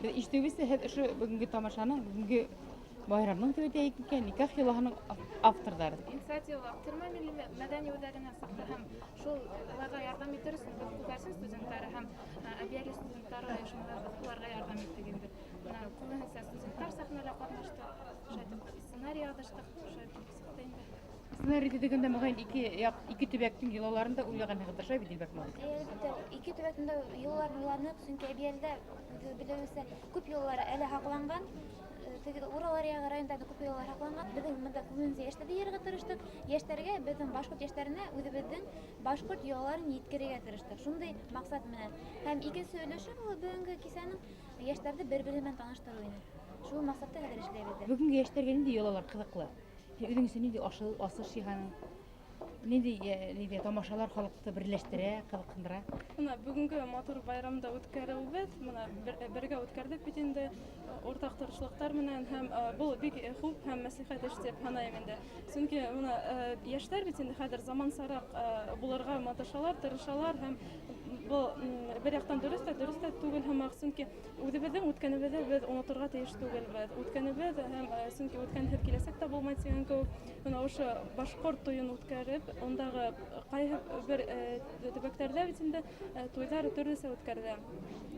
İşte şu bugünkü tamaşanın, bugünkü bayramның төбәтә икән, никах йолаһының авторлары. Инициатива Тирма милли мәдәни үзәгенә саклы һәм шул аларга ярдәм итәрсез, без күгәрсез студентлары һәм әбияли студентлары шунда буларга ярдәм иттек инде. Күбенесе студентлар сәхнәдә катнашты. Шайтып сценарий языштык, шайтып сыкты инде. Сценарий дигәндә мәгән ике төбәктең йолаларында уйлаган хәзер шай бит Илбәк Мал. Ике төбәктә юллар уйланып, чөнки әбиялдә биләүсә күп юллар әле хакланган. Урал районында күп юллар хакланган. Безнең монда күбенесе яшьтәр йөрергә тырыштык. Яшьтәргә безнең башкорт яшьтәренә үзебезнең башкорт юлларын җиткерергә тырыштык. Шундый максат менән. Һәм икенче өлеше бу бүгенге кисәнең яшьтәрне бер-бери белән таныштыру иде. Шул максатта хәзер эшләбез. Бүгенге яшьтәргә нинди йолалар кызыклы? Үзеңсә нинди асыш яһаның? Нинди тамашалар халыкты берләштерә, кызыксындыра? Менә бүгенге матур байрамда үткәрүбез, менә бергә үткәрдек бит инде уртак тырышлыктар менән һәм бу бик хуп һәм мәслихәт эш дип саныйм инде. Чөнки менә яшьтәр бит инде хәзер замансарак булырга маташалар, тырышалар һәм бу бер яктан дөрес тә түгел һәм чөнки үзебезнең үткәнебезне без онытырга тиеш түгелбез. Үткәнебез һәм чөнки үткәнһез киләсәк тә булмый дигән кебек. Менә ошо башкорт туен үткәреп, ондагы кайһы бер төбәктәрдә бит инде туйлар төрлесе үткәрелә.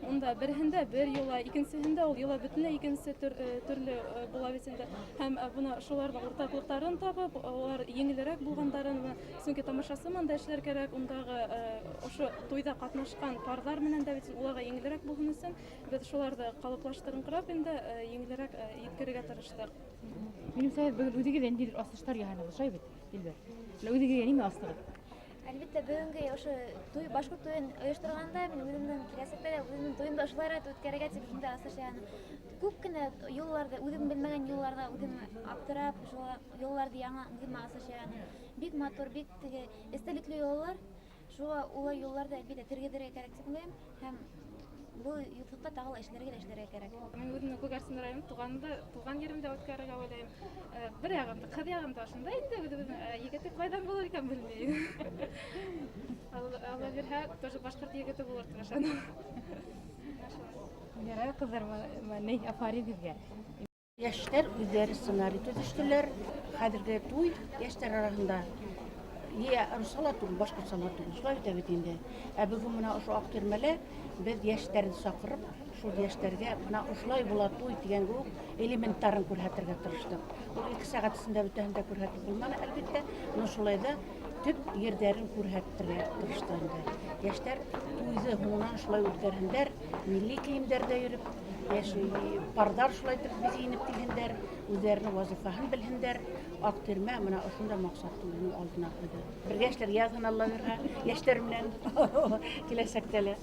Онда берһендә бер юла, икенчесендә ул юла бөтенләй икенче төрле була бит инде. Һәм буны шуларның уртаклыктарын табып, алар еңелрәк булгандарын, чөнки тамашасы монда эшләр кирәк, ондагы ошо туйда катнашкан парлар менән дә бит уларга еңелрәк булган өчен без шуларны калыплаштырып инде еңелрәк иткерергә тырыштык. Минемчә бүген үзегез ниндидер асыштар яһаныгыз шай бит, Илбәк. Үзегез ниме астыгыз? Әлбәттә бүгенге ошо туй башкорт туен оештырганда мин үземнең киләсәктә дә үземнең туйымда ошолай үткәрергә дип шунда асыш яһаным. Күп кенә юлларда, үзем белмәгән юлларда үзем аптырап, шул юлларда яңа үзем асыш яһаным. Бик матур, бик теге эстәлекле юллар. Шуңа улай юлларда әлбәттә тергәдергә кирәк дип уйлыйм һәм бу юллыкта тагы эшләргә кирәк. Мин үземнең Күгәрсен районы туган yerimдә үткәрергә уйлыйм. Бер ягында, кыз ягында шунда инде үзебезнең егете кайдан булыр икән белмим. Алла бирһә, тоже башкорт егете булыр дип ышанам. Ярар кызлар, менә афарин безгә. Яшьтәр үзләре сценарий төзештеләр. Хәзерге туй яшьтәр арасында русала түгел, башкортсала түгел, шулай бит инде. Бүген менә ошо актырмәлә без яшьтәрне сакырып, шул яшьтәргә менә ошолай була туй дигән үк элементтарын күрһәтергә тырыштык. Ул 2 сәгать эчендә бөтәһен дә күрһәтеп булмады, әлбәттә, но шулай да төп йөрдәрен күрһәтергә тырышты инде. Яшьтәр туйны һуңынан шулай үткәрһендәр, милли киемдәрдә йөреп, пардар шулай итеп киенеп килгәндәр, үзләренең вазифаһын белһендәр. Актырма менә ошонда максат туйның алдына куйды. Бергә эшләр язган Алла бирһә, яшьтәр белән киләсәктә лә.